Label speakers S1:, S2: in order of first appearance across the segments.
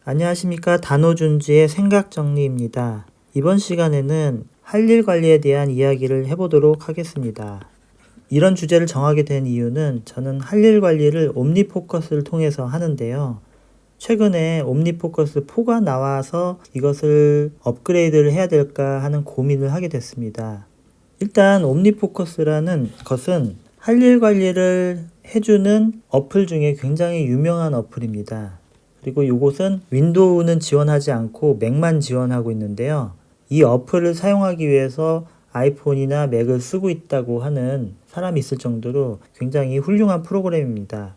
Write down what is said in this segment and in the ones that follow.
S1: 안녕하십니까. 단호준지의 생각정리입니다. 이번 시간에는 할 일 관리에 대한 이야기를 해보도록 하겠습니다. 이런 주제를 정하게 된 이유는 저는 할 일 관리를 옴니포커스를 통해서 하는데요. 최근에 옴니포커스 4가 나와서 이것을 업그레이드를 해야 될까 하는 고민을 하게 됐습니다. 일단 옴니포커스라는 것은 할 일 관리를 해주는 어플 중에 굉장히 유명한 어플입니다. 그리고 이곳은 윈도우는 지원하지 않고 맥만 지원하고 있는데요. 이 어플을 사용하기 위해서 아이폰이나 맥을 쓰고 있다고 하는 사람이 있을 정도로 굉장히 훌륭한 프로그램입니다.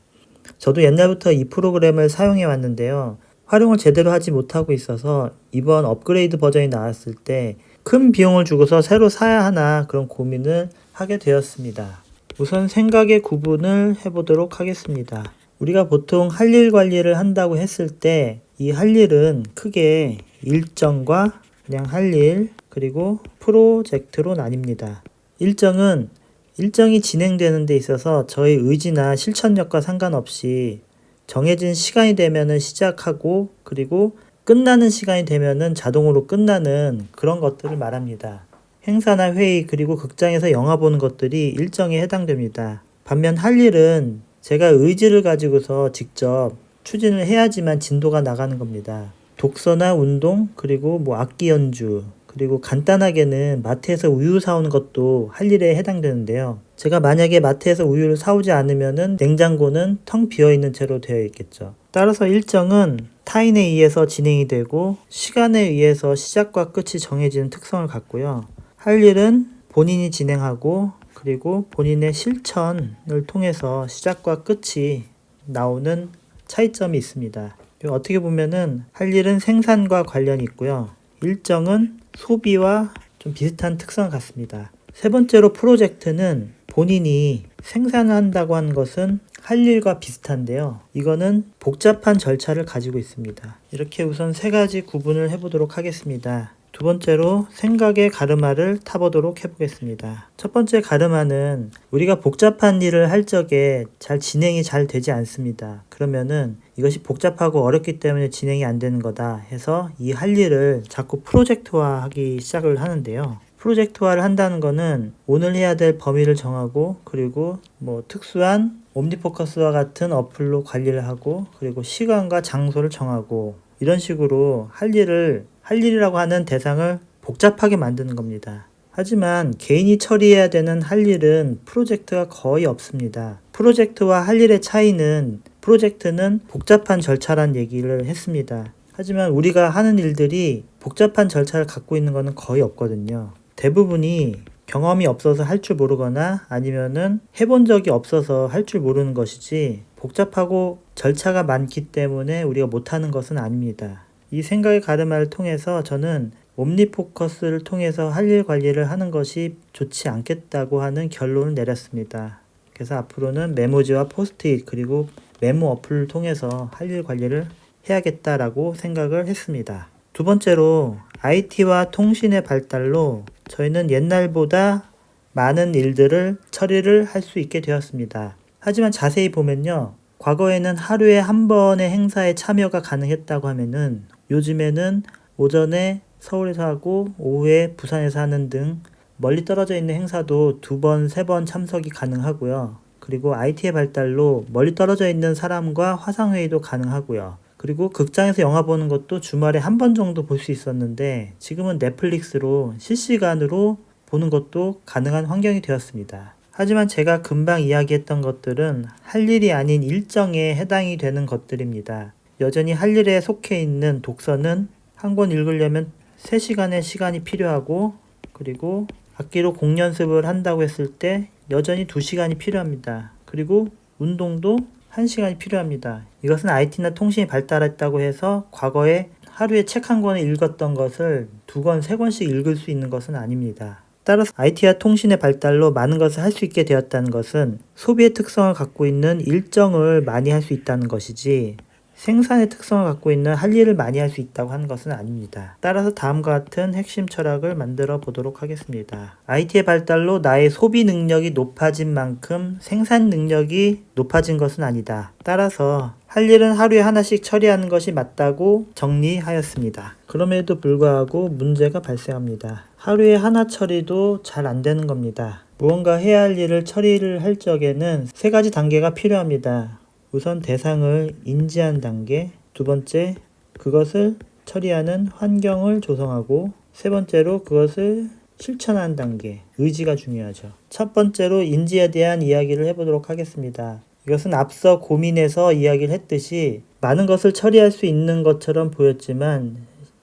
S1: 저도 옛날부터 이 프로그램을 사용해 왔는데요. 활용을 제대로 하지 못하고 있어서 이번 업그레이드 버전이 나왔을 때 큰 비용을 주고서 새로 사야 하나 그런 고민을 하게 되었습니다. 우선 생각의 구분을 해보도록 하겠습니다. 우리가 보통 할 일 관리를 한다고 했을 때 이 할 일은 크게 일정과 그냥 할 일 그리고 프로젝트로 나뉩니다. 일정이 진행되는 데 있어서 저희 의지나 실천력과 상관없이 정해진 시간이 되면은 시작하고 그리고 끝나는 시간이 되면은 자동으로 끝나는 그런 것들을 말합니다. 행사나 회의 그리고 극장에서 영화 보는 것들이 일정에 해당됩니다. 반면 할 일은 제가 의지를 가지고서 직접 추진을 해야지만 진도가 나가는 겁니다. 독서나 운동, 그리고 악기 연주, 그리고 간단하게는 마트에서 우유 사오는 것도 할 일에 해당되는데요. 제가 만약에 마트에서 우유를 사오지 않으면은 냉장고는 텅 비어있는 채로 되어 있겠죠. 따라서 일정은 타인에 의해서 진행이 되고 시간에 의해서 시작과 끝이 정해지는 특성을 갖고요. 할 일은 본인이 진행하고 그리고 본인의 실천을 통해서 시작과 끝이 나오는 차이점이 있습니다. 어떻게 보면은 할 일은 생산과 관련이 있고요. 일정은 소비와 좀 비슷한 특성을 갖습니다. 세 번째로 프로젝트는 본인이 생산한다고 하는 것은 할 일과 비슷한데요. 이거는 복잡한 절차를 가지고 있습니다. 이렇게 우선 세 가지 구분을 해보도록 하겠습니다. 두 번째로 생각의 가르마를 타보도록 해보겠습니다. 첫 번째 가르마는 우리가 복잡한 일을 할 적에 진행이 잘 되지 않습니다. 그러면은 이것이 복잡하고 어렵기 때문에 진행이 안 되는 거다 해서 이 할 일을 자꾸 프로젝트화하기 시작을 하는데요. 프로젝트화를 한다는 거는 오늘 해야 될 범위를 정하고 그리고 특수한 옴니포커스와 같은 어플로 관리를 하고 그리고 시간과 장소를 정하고 이런 식으로 할 일이라고 하는 대상을 복잡하게 만드는 겁니다. 하지만 개인이 처리해야 되는 할 일은 프로젝트가 거의 없습니다. 프로젝트와 할 일의 차이는 프로젝트는 복잡한 절차란 얘기를 했습니다. 하지만 우리가 하는 일들이 복잡한 절차를 갖고 있는 것은 거의 없거든요. 대부분이 경험이 없어서 할 줄 모르거나 아니면은 해본 적이 없어서 할 줄 모르는 것이지 복잡하고 절차가 많기 때문에 우리가 못하는 것은 아닙니다. 이 생각의 가르마를 통해서 저는 옴니포커스를 통해서 할 일 관리를 하는 것이 좋지 않겠다고 하는 결론을 내렸습니다. 그래서 앞으로는 메모지와 포스트잇 그리고 메모 어플을 통해서 할 일 관리를 해야겠다라고 생각을 했습니다. 두 번째로 IT와 통신의 발달로 저희는 옛날보다 많은 일들을 처리를 할 수 있게 되었습니다. 하지만 자세히 보면요. 과거에는 하루에 한 번의 행사에 참여가 가능했다고 하면은 요즘에는 오전에 서울에서 하고 오후에 부산에서 하는 등 멀리 떨어져 있는 행사도 2번, 3번 참석이 가능하고요. 그리고 IT의 발달로 멀리 떨어져 있는 사람과 화상회의도 가능하고요. 그리고 극장에서 영화 보는 것도 주말에 한 번 정도 볼 수 있었는데 지금은 넷플릭스로 실시간으로 보는 것도 가능한 환경이 되었습니다. 하지만 제가 금방 이야기했던 것들은 할 일이 아닌 일정에 해당이 되는 것들입니다. 여전히 할 일에 속해 있는 독서는 한 권 읽으려면 3시간의 시간이 필요하고 그리고 악기로 곡 연습을 한다고 했을 때 여전히 2시간이 필요합니다. 그리고 운동도 1시간이 필요합니다. 이것은 IT나 통신이 발달했다고 해서 과거에 하루에 책 한 권을 읽었던 것을 2권, 3권씩 읽을 수 있는 것은 아닙니다. 따라서 IT와 통신의 발달로 많은 것을 할 수 있게 되었다는 것은 소비의 특성을 갖고 있는 일정을 많이 할 수 있다는 것이지 생산의 특성을 갖고 있는 할 일을 많이 할 수 있다고 하는 것은 아닙니다. 따라서 다음과 같은 핵심 철학을 만들어 보도록 하겠습니다. IT의 발달로 나의 소비 능력이 높아진 만큼 생산 능력이 높아진 것은 아니다. 따라서 할 일은 하루에 하나씩 처리하는 것이 맞다고 정리하였습니다. 그럼에도 불구하고 문제가 발생합니다. 하루에 하나 처리도 잘 안 되는 겁니다. 무언가 해야 할 일을 처리를 할 적에는 세 가지 단계가 필요합니다. 우선 대상을 인지한 단계, 두 번째 그것을 처리하는 환경을 조성하고, 세 번째로 그것을 실천하는 단계, 의지가 중요하죠. 첫 번째로 인지에 대한 이야기를 해보도록 하겠습니다. 이것은 앞서 고민해서 이야기를 했듯이 많은 것을 처리할 수 있는 것처럼 보였지만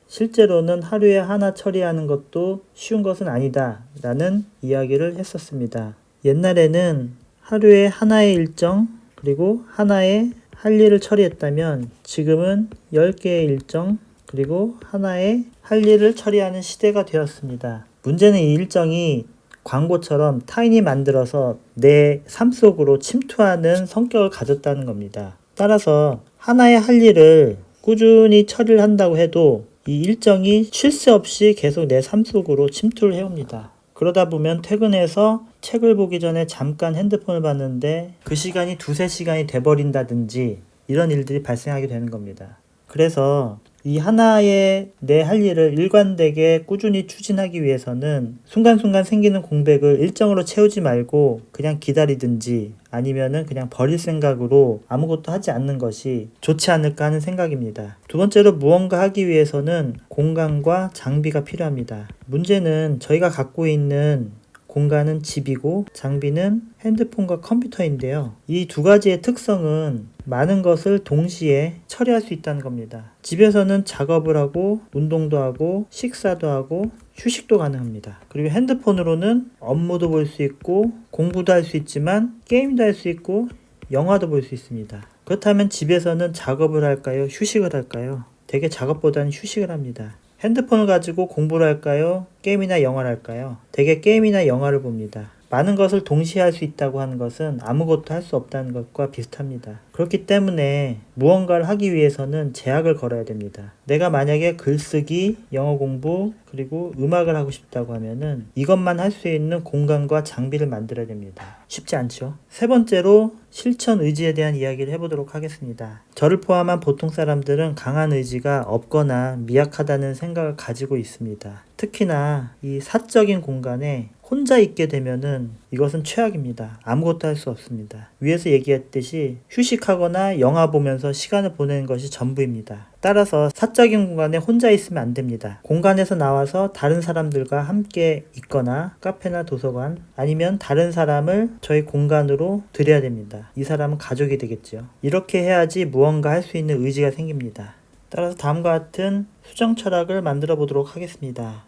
S1: 실제로는 하루에 하나 처리하는 것도 쉬운 것은 아니다 라는 이야기를 했었습니다. 옛날에는 하루에 하나의 일정 그리고 하나의 할 일을 처리했다면 지금은 10개의 일정 그리고 하나의 할 일을 처리하는 시대가 되었습니다. 문제는 이 일정이 광고처럼 타인이 만들어서 내 삶 속으로 침투하는 성격을 가졌다는 겁니다. 따라서 하나의 할 일을 꾸준히 처리를 한다고 해도 이 일정이 쉴 새 없이 계속 내 삶 속으로 침투를 해옵니다. 그러다 보면 퇴근해서 책을 보기 전에 잠깐 핸드폰을 봤는데 그 시간이 2-3시간이 돼버린다든지 이런 일들이 발생하게 되는 겁니다. 그래서 이 하나의 내 할 일을 일관되게 꾸준히 추진하기 위해서는 순간순간 생기는 공백을 일정으로 채우지 말고 그냥 기다리든지 아니면은 그냥 버릴 생각으로 아무것도 하지 않는 것이 좋지 않을까 하는 생각입니다. 두 번째로 무언가 하기 위해서는 공간과 장비가 필요합니다. 문제는 저희가 갖고 있는 공간은 집이고 장비는 핸드폰과 컴퓨터인데요. 이 두 가지의 특성은 많은 것을 동시에 처리할 수 있다는 겁니다. 집에서는 작업을 하고 운동도 하고 식사도 하고 휴식도 가능합니다. 그리고 핸드폰으로는 업무도 볼 수 있고 공부도 할 수 있지만 게임도 할 수 있고 영화도 볼 수 있습니다. 그렇다면 집에서는 작업을 할까요? 휴식을 할까요? 대개 작업보다는 휴식을 합니다. 핸드폰을 가지고 공부를 할까요? 게임이나 영화를 할까요? 대개 게임이나 영화를 봅니다. 많은 것을 동시에 할 수 있다고 하는 것은 아무것도 할 수 없다는 것과 비슷합니다. 그렇기 때문에 무언가를 하기 위해서는 제약을 걸어야 됩니다. 내가 만약에 글쓰기, 영어 공부, 그리고 음악을 하고 싶다고 하면은 이것만 할 수 있는 공간과 장비를 만들어야 됩니다. 쉽지 않죠? 세 번째로 실천 의지에 대한 이야기를 해보도록 하겠습니다. 저를 포함한 보통 사람들은 강한 의지가 없거나 미약하다는 생각을 가지고 있습니다. 특히나 이 사적인 공간에 혼자 있게 되면은 이것은 최악입니다. 아무것도 할 수 없습니다. 위에서 얘기했듯이 휴식하거나 영화 보면서 시간을 보내는 것이 전부입니다. 따라서 사적인 공간에 혼자 있으면 안 됩니다. 공간에서 나와서 다른 사람들과 함께 있거나 카페나 도서관 아니면 다른 사람을 저희 공간으로 들여야 됩니다. 이 사람은 가족이 되겠죠. 이렇게 해야지 무언가 할 수 있는 의지가 생깁니다. 따라서 다음과 같은 수정 철학을 만들어 보도록 하겠습니다.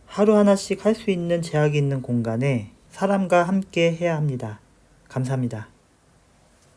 S1: 하루 하나씩 할 수 있는 제약이 있는 공간에 사람과 함께 해야 합니다. 감사합니다.